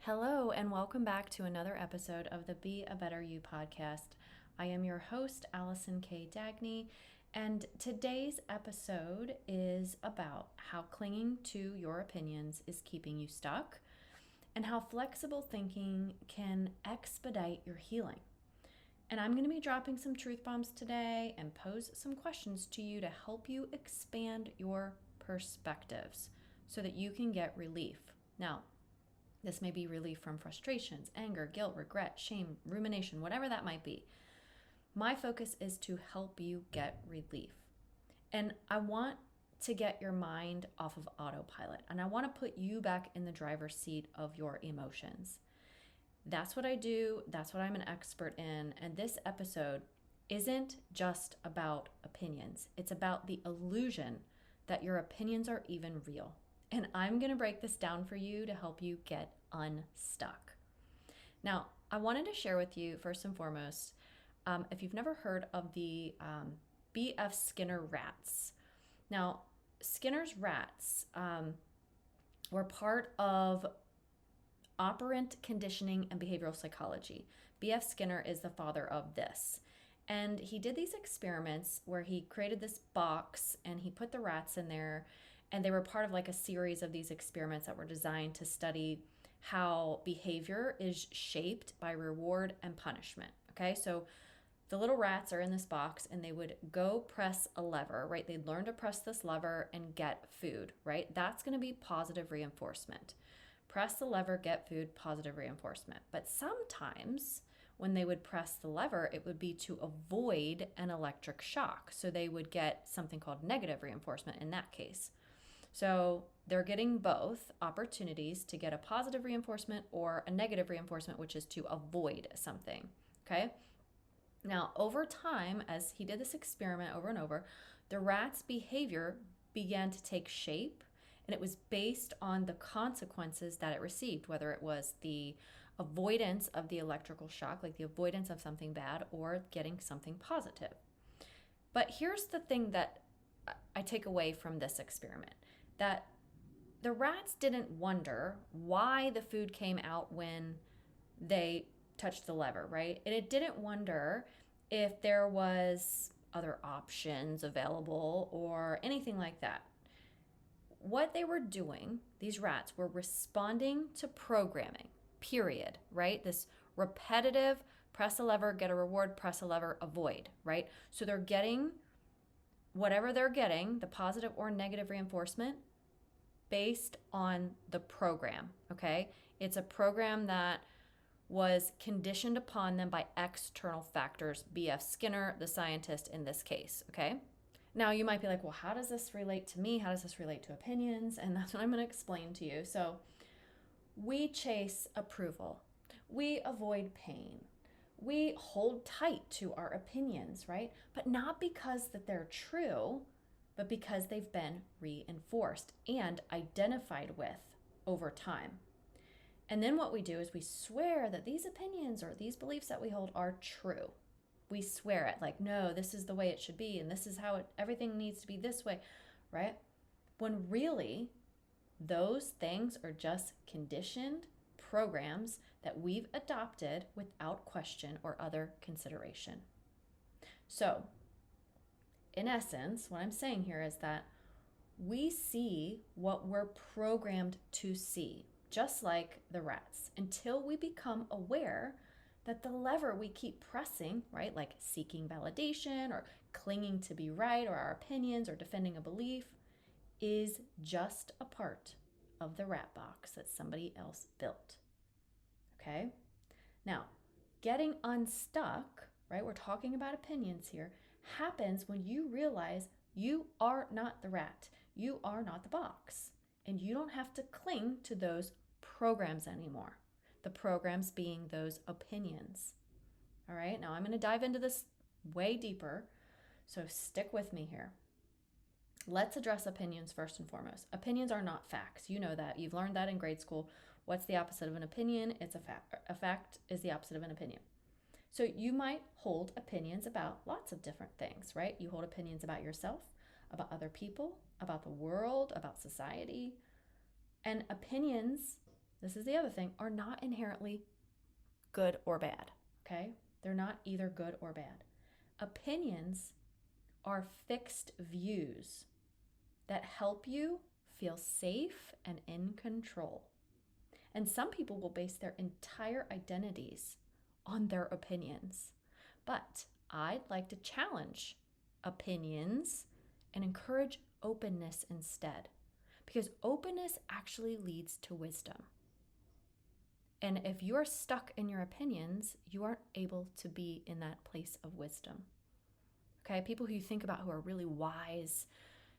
Hello, and welcome back to another episode of the Be a Better You podcast. I am your host, Allison K. Dagny, and today's episode is about how clinging to your opinions is keeping you stuck and how flexible thinking can expedite your healing. And I'm going to be dropping some truth bombs today and pose some questions to you to help you expand your perspectives so that you can get relief. Now, this may be relief from frustrations, anger, guilt, regret, shame, rumination, whatever that might be. My focus is to help you get relief. And I want to get your mind off of autopilot. And I want to put you back in the driver's seat of your emotions. That's what I do. That's what I'm an expert in. And this episode isn't just about opinions. It's about the illusion that your opinions are even real. And I'm going to break this down for you to help you get unstuck. Now, I wanted to share with you, first and foremost, if you've never heard of the B.F. Skinner rats. Now, Skinner's rats were part of operant conditioning and behavioral psychology. B.F. Skinner is the father of this. And he did these experiments where he created this box and he put the rats in there. And they were part of like a series of these experiments that were designed to study how behavior is shaped by reward and punishment. Okay, so the little rats are in this box and they would go press a lever, right? They'd learn to press this lever and get food, right? That's going to be positive reinforcement. Press the lever, get food, positive reinforcement. But sometimes when they would press the lever, it would be to avoid an electric shock. So they would get something called negative reinforcement in that case. So they're getting both opportunities to get a positive reinforcement or a negative reinforcement, which is to avoid something, okay? Now, over time, as he did this experiment over and over, the rat's behavior began to take shape, and it was based on the consequences that it received, whether it was the avoidance of the electrical shock, like the avoidance of something bad, or getting something positive. But here's the thing that I take away from this experiment. That the rats didn't wonder why the food came out when they touched the lever, right? And it didn't wonder if there was other options available or anything like that. What they were doing, these rats were responding to programming, period, right? This repetitive press a lever, get a reward, press a lever, avoid, right? So they're getting whatever they're getting, the positive or negative reinforcement, based on the program, okay? It's a program that was conditioned upon them by external factors, B.F. Skinner, the scientist in this case, okay? Now you might be like, well, how does this relate to me? How does this relate to opinions? And that's what I'm going to explain to you. So we chase approval. We avoid pain. We hold tight to our opinions, right? But not because that they're true, but because they've been reinforced and identified with over time. And then what we do is we swear that these opinions or these beliefs that we hold are true. We swear it, like, no, this is the way it should be, and this is how everything needs to be this way, right? When really, those things are just conditioned programs that we've adopted without question or other consideration. So, in essence, what I'm saying here is that we see what we're programmed to see, just like the rats, until we become aware that the lever we keep pressing, right, like seeking validation or clinging to be right or our opinions or defending a belief, is just a part of the rat box that somebody else built. Okay? Now, getting unstuck, right, we're talking about opinions here, happens when you realize you are not the rat. You are not the box. And you don't have to cling to those programs anymore. The programs being those opinions. All right, now I'm going to dive into this way deeper, so stick with me here. Let's address opinions first and foremost. Opinions are not facts. You know that. You've learned that in grade school. What's the opposite of an opinion? It's a fact. A fact is the opposite of an opinion. So you might hold opinions about lots of different things, right? You hold opinions about yourself, about other people, about the world, about society. And opinions this is the other thing, are not inherently good or bad, okay? They're not either good or bad. Opinions are fixed views that help you feel safe and in control. And some people will base their entire identities on their opinions. But I'd like to challenge opinions and encourage openness instead, because openness actually leads to wisdom. And if you're stuck in your opinions, you aren't able to be in that place of wisdom. Okay, people who you think about who are really wise,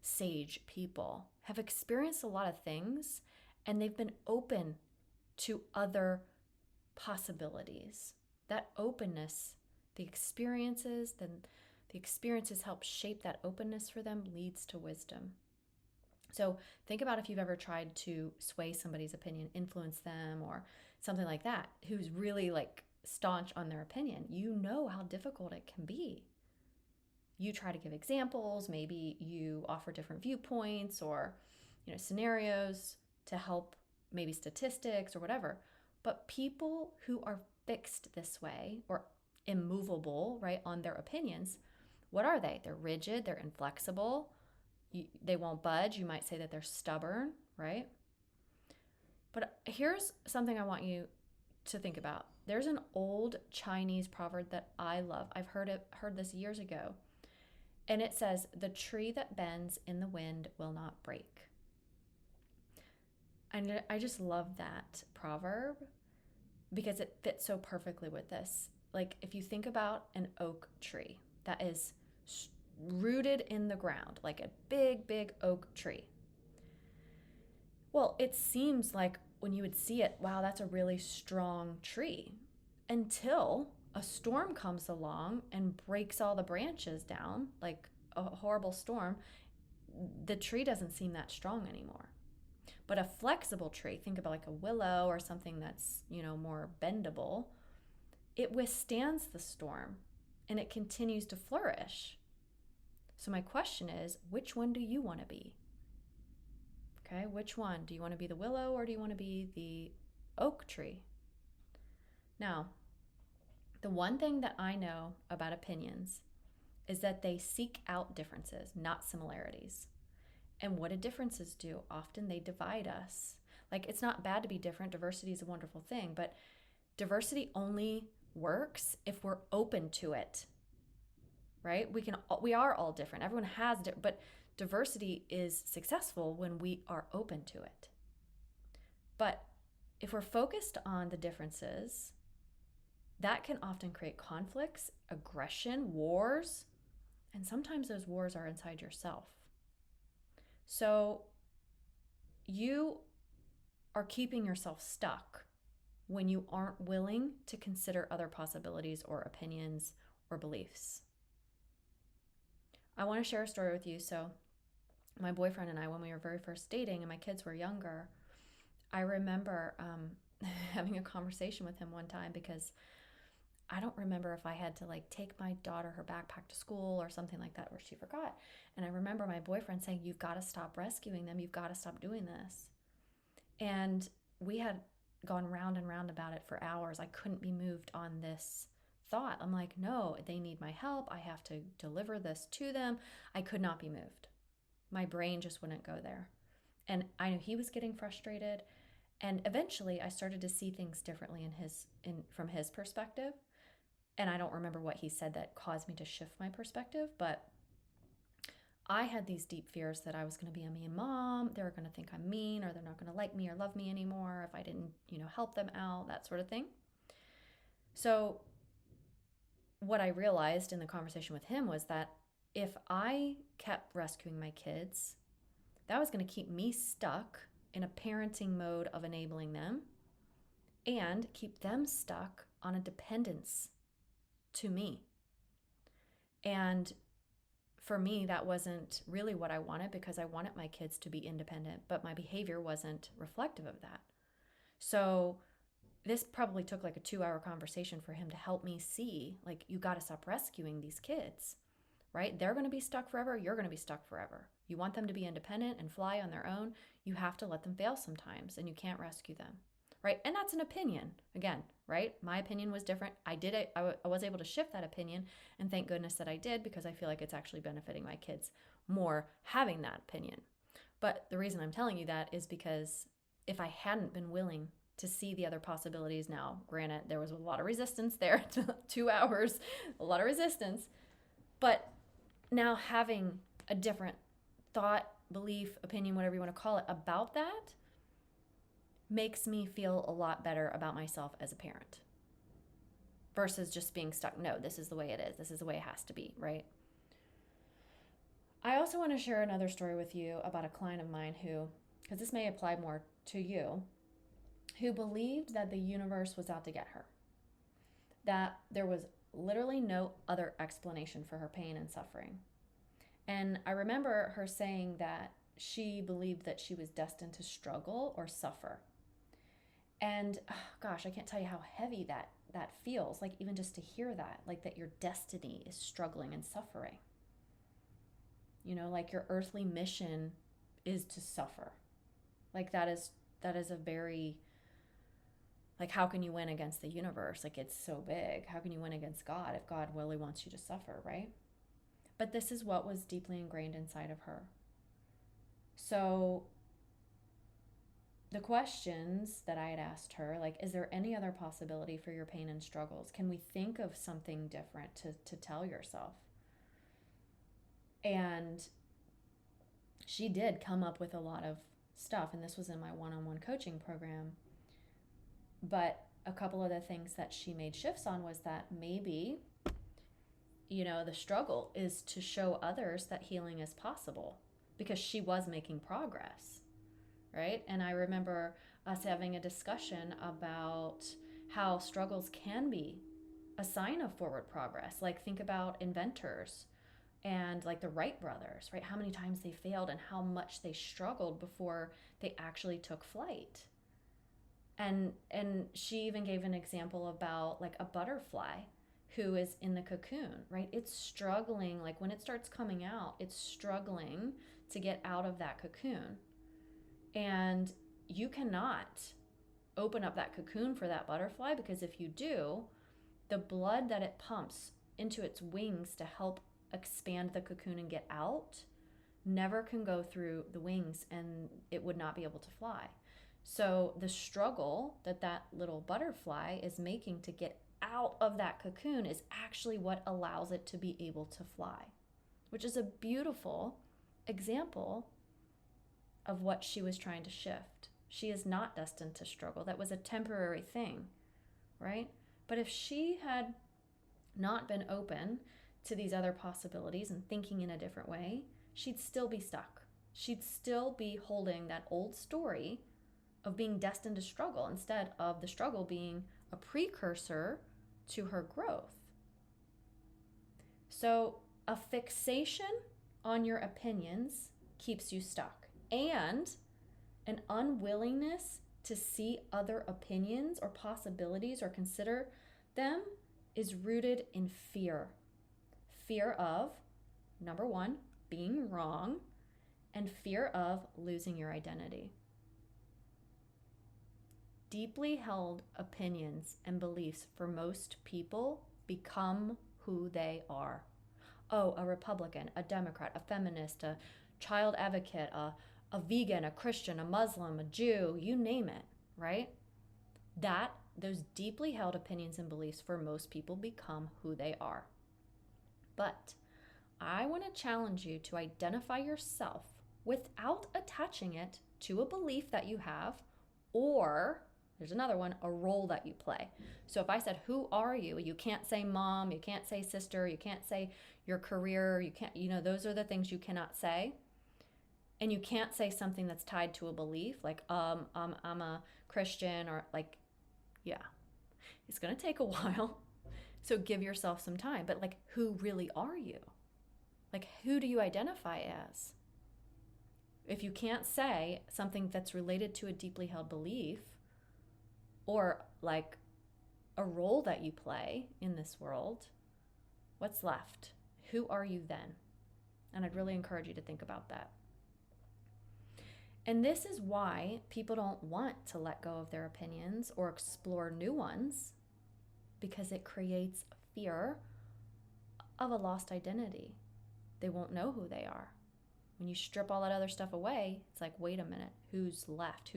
sage people have experienced a lot of things, and they've been open to other possibilities. That openness, the experiences help shape that openness for them, leads to wisdom. So think about if you've ever tried to sway somebody's opinion, influence them, or something like that, who's really like staunch on their opinion. You know how difficult it can be. You try to give examples, maybe you offer different viewpoints or scenarios to help, maybe statistics or whatever. But people who are fixed this way or immovable, right, on their opinions, what are they? They're rigid, they're inflexible, they won't budge. You might say that they're stubborn, right? But here's something I want you to think about. There's an old Chinese proverb that I love. I've heard this years ago. And it says, "The tree that bends in the wind will not break." And I just love that proverb because it fits so perfectly with this. Like if you think about an oak tree that is rooted in the ground, like a big, big oak tree. Well, it seems like when you would see it, wow, that's a really strong tree, until a storm comes along and breaks all the branches down, like a horrible storm. The tree doesn't seem that strong anymore. But a flexible tree, think about like a willow or something that's, more bendable, it withstands the storm and it continues to flourish. So my question is, which one do you want to be? Okay, which one? Do you want to be the willow or do you want to be the oak tree? Now, the one thing that I know about opinions is that they seek out differences, not similarities. And what do differences do? Often they divide us. Like, it's not bad to be different. Diversity is a wonderful thing, but diversity only works if we're open to it, right? We are all different. Everyone has, but diversity is successful when we are open to it. But if we're focused on the differences, that can often create conflicts, aggression, wars, and sometimes those wars are inside yourself. So you are keeping yourself stuck when you aren't willing to consider other possibilities or opinions or beliefs. I want to share a story with you. So my boyfriend and I, when we were very first dating and my kids were younger, I remember having a conversation with him one time because I don't remember if I had to take my daughter her backpack to school or something like that, or she forgot. And I remember my boyfriend saying, "You've got to stop rescuing them. You've got to stop doing this." And we had gone round and round about it for hours. I couldn't be moved on this thought. I'm like, no, they need my help. I have to deliver this to them. I could not be moved. My brain just wouldn't go there. And I knew he was getting frustrated. And eventually I started to see things differently from his perspective. And I don't remember what he said that caused me to shift my perspective, but I had these deep fears that I was going to be a mean mom. They were going to think I'm mean, or they're not going to like me or love me anymore if I didn't, help them out, that sort of thing. So what I realized in the conversation with him was that if I kept rescuing my kids, that was going to keep me stuck in a parenting mode of enabling them and keep them stuck on a dependence to me. And for me, that wasn't really what I wanted, because I wanted my kids to be independent, but my behavior wasn't reflective of that. So this probably took a 2-hour conversation for him to help me see, you got to stop rescuing these kids, right? They're going to be stuck forever. You're going to be stuck forever. You want them to be independent and fly on their own. You have to let them fail sometimes, and you can't rescue them. right? And that's an opinion. Again, right? My opinion was different. I did it. I was able to shift that opinion, and thank goodness that I did, because I feel like it's actually benefiting my kids more having that opinion. But the reason I'm telling you that is because if I hadn't been willing to see the other possibilities, now, granted, there was a lot of resistance there, 2 hours, a lot of resistance, but now having a different thought, belief, opinion, whatever you want to call it, about that makes me feel a lot better about myself as a parent versus just being stuck. No, this is the way it is. This is the way it has to be, right? I also want to share another story with you about a client of mine who, because this may apply more to you, who believed that the universe was out to get her, that there was literally no other explanation for her pain and suffering. And I remember her saying that she believed that she was destined to struggle or suffer. And gosh, I can't tell you how heavy that feels, like even just to hear that, like that your destiny is struggling and suffering. You know, like your earthly mission is to suffer. Like that is a very, like, how can you win against the universe? Like, it's so big. How can you win against God if God really wants you to suffer, right? But this is what was deeply ingrained inside of her. So the questions that I had asked her, like, is there any other possibility for your pain and struggles? Can we think of something different to tell yourself? And she did come up with a lot of stuff, and this was in my one-on-one coaching program. But a couple of the things that she made shifts on was that maybe, you know, the struggle is to show others that healing is possible, because she was making progress, right? And I remember us having a discussion about how struggles can be a sign of forward progress. Like, think about inventors and like the Wright brothers, right? How many times they failed and how much they struggled before they actually took flight. And she even gave an example about like a butterfly who is in the cocoon, right? It's struggling, like when it starts coming out, it's struggling to get out of that cocoon. And you cannot open up that cocoon for that butterfly, because if you do, the blood that it pumps into its wings to help expand the cocoon and get out never can go through the wings, and it would not be able to fly. So the struggle that little butterfly is making to get out of that cocoon is actually what allows it to be able to fly, which is a beautiful example of what she was trying to shift. She is not destined to struggle. That was a temporary thing, right? But if she had not been open to these other possibilities and thinking in a different way, she'd still be stuck. She'd still be holding that old story of being destined to struggle, instead of the struggle being a precursor to her growth. So a fixation on your opinions keeps you stuck, and an unwillingness to see other opinions or possibilities or consider them is rooted in fear. Fear of, number one, being wrong, and fear of losing your identity. Deeply held opinions and beliefs for most people become who they are. Oh, a Republican, a Democrat, a feminist, a child advocate, a vegan, a Christian, a Muslim, a Jew, you name it, right? Those deeply held opinions and beliefs for most people become who they are. But I want to challenge you to identify yourself without attaching it to a belief that you have, or there's another one, a role that you play. So if I said, who are you? You can't say mom, you can't say sister, you can't say your career, you can't, those are the things you cannot say. And you can't say something that's tied to a belief, like I'm a Christian, or like, yeah, it's going to take a while. So give yourself some time. But like, who really are you? Like, who do you identify as? If you can't say something that's related to a deeply held belief, or like a role that you play in this world, what's left? Who are you then? And I'd really encourage you to think about that. And this is why people don't want to let go of their opinions or explore new ones, because it creates fear of a lost identity. They won't know who they are. When you strip all that other stuff away, it's like, wait a minute, who's left?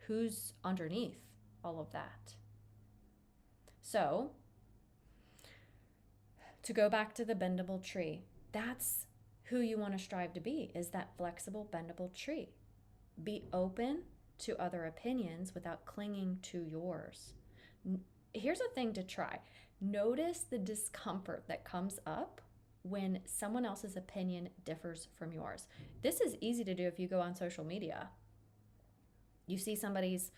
Who's underneath all of that? So, to go back to the bendable tree, that's who you want to strive to be, is that flexible, bendable tree. Be open to other opinions without clinging to yours. Here's a thing to try. Notice the discomfort that comes up when someone else's opinion differs from yours. This is easy to do if you go on social media. You see somebody's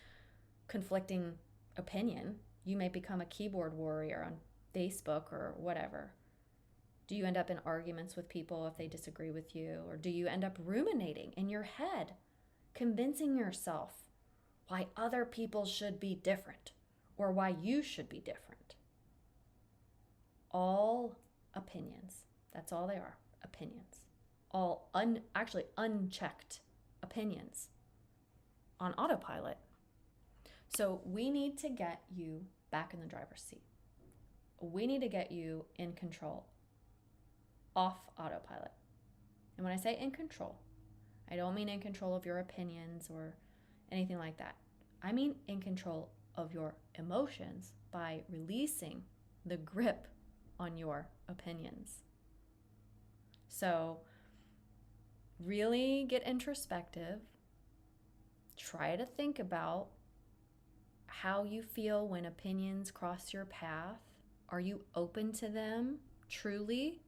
conflicting opinion, you may become a keyboard warrior on Facebook or whatever. Do you end up in arguments with people if they disagree with you? Or do you end up ruminating in your head, convincing yourself why other people should be different or why you should be different? All opinions. That's all they are, opinions. All actually unchecked opinions on autopilot. So we need to get you back in the driver's seat. We need to get you in control, off autopilot. And when I say in control, I don't mean in control of your opinions or anything like that. I mean in control of your emotions by releasing the grip on your opinions. So really get introspective. Try to think about how you feel when opinions cross your path. Are you open to them truly?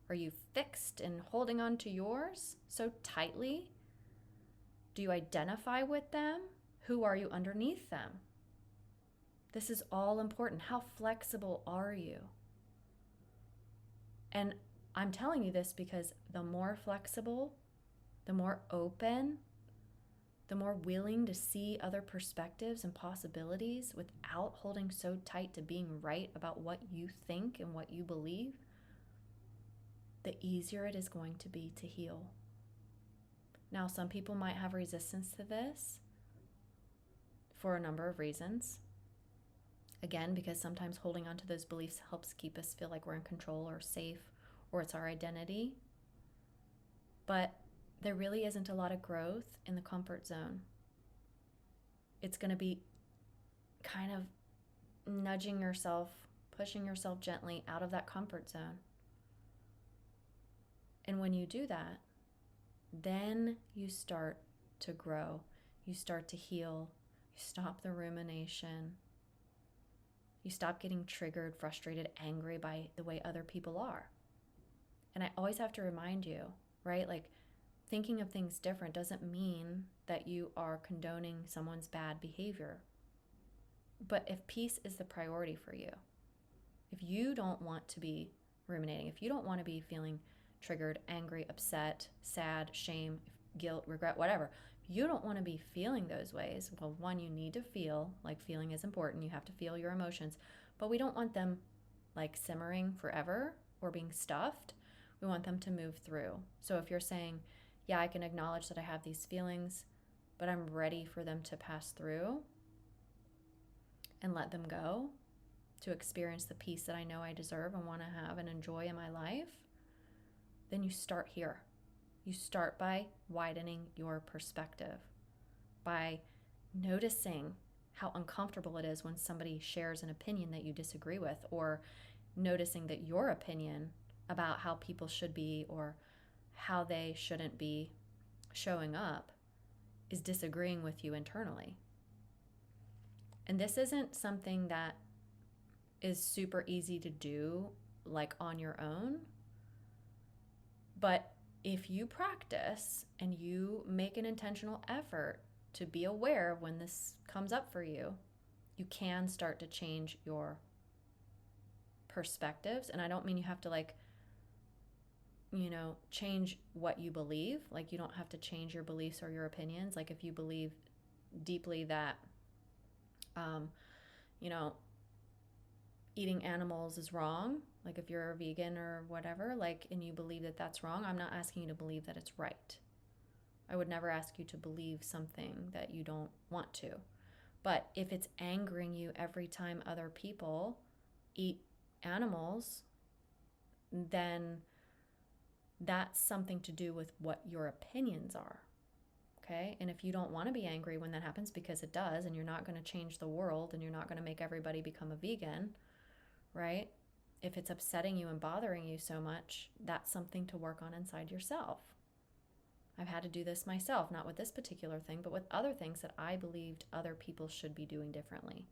Are you fixed and holding on to yours so tightly? Do you identify with them? Who are you underneath them? This is all important. How flexible are you? And I'm telling you this because the more flexible, the more open, the more willing to see other perspectives and possibilities without holding so tight to being right about what you think and what you believe, the easier it is going to be to heal. Now, some people might have resistance to this for a number of reasons. Again, because sometimes holding on to those beliefs helps keep us feel like we're in control or safe, or it's our identity. But there really isn't a lot of growth in the comfort zone. It's going to be kind of nudging yourself, pushing yourself gently out of that comfort zone. And when you do that, then you start to grow. You start to heal. You stop the rumination. You stop getting triggered, frustrated, angry by the way other people are. And I always have to remind you, right? Like, thinking of things different doesn't mean that you are condoning someone's bad behavior. But if peace is the priority for you, if you don't want to be ruminating, if you don't want to be feeling triggered, angry, upset, sad, shame, guilt, regret, whatever, if you don't want to be feeling those ways, well, one, you need to feel, like feeling is important. You have to feel your emotions, but we don't want them like simmering forever or being stuffed. We want them to move through. So if you're saying, yeah, I can acknowledge that I have these feelings, but I'm ready for them to pass through and let them go to experience the peace that I know I deserve and want to have and enjoy in my life, then you start here. You start by widening your perspective, by noticing how uncomfortable it is when somebody shares an opinion that you disagree with, or noticing that your opinion about how people should be or how they shouldn't be showing up is disagreeing with you internally. And this isn't something that is super easy to do like on your own. But if you practice and you make an intentional effort to be aware of when this comes up for you, you can start to change your perspectives. And I don't mean you have to change what you believe. Like, you don't have to change your beliefs or your opinions. Like, if you believe deeply that, eating animals is wrong, like if you're a vegan or whatever, and you believe that that's wrong, I'm not asking you to believe that it's right. I would never ask you to believe something that you don't want to. But if it's angering you every time other people eat animals, then that's something to do with what your opinions are. Okay? And if you don't want to be angry when that happens, because it does, and you're not going to change the world and you're not going to make everybody become a vegan, right? If it's upsetting you and bothering you so much, that's something to work on inside yourself. I've had to do this myself, not with this particular thing, but with other things that I believed other people should be doing differently.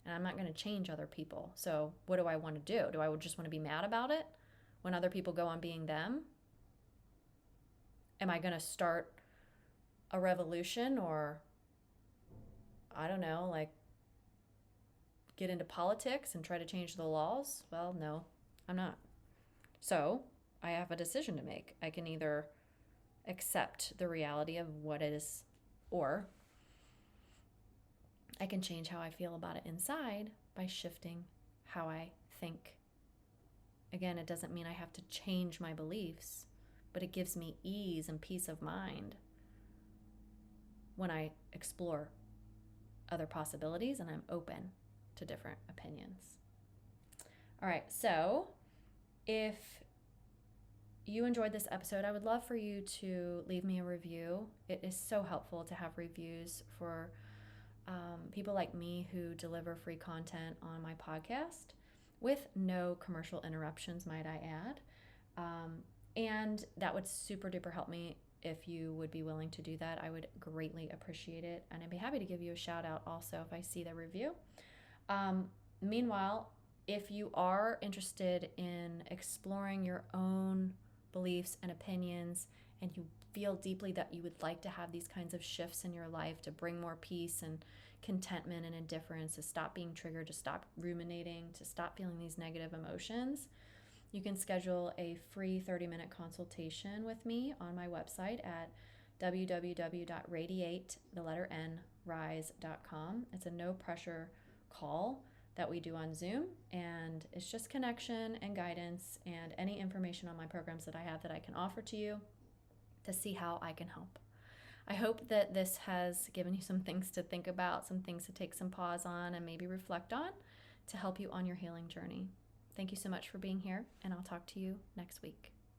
And I'm not going to change other people. So what do I want to do? Do I just want to be mad about it when other people go on being them? Am I going to start a revolution, or I don't know, like get into politics and try to change the laws? Well, no, I'm not. So I have a decision to make. I can either accept the reality of what it is, or I can change how I feel about it inside by shifting how I think. Again, it doesn't mean I have to change my beliefs, but it gives me ease and peace of mind when I explore other possibilities and I'm open to different opinions. All right, so if you enjoyed this episode, I would love for you to leave me a review. It is so helpful to have reviews for people like me who deliver free content on my podcast with no commercial interruptions, might I add. And that would super duper help me if you would be willing to do that. I would greatly appreciate it. And I'd be happy to give you a shout out also if I see the review. Meanwhile, if you are interested in exploring your own beliefs and opinions, and you feel deeply that you would like to have these kinds of shifts in your life to bring more peace and contentment and indifference, to stop being triggered, to stop ruminating, to stop feeling these negative emotions, you can schedule a free 30-minute consultation with me on my website at www.radiate.rise.com. It's a no pressure call that we do on Zoom, and it's just connection and guidance and any information on my programs that I have that I can offer to you to see how I can help. I hope that this has given you some things to think about, some things to take some pause on and maybe reflect on to help you on your healing journey. Thank you so much for being here, and I'll talk to you next week.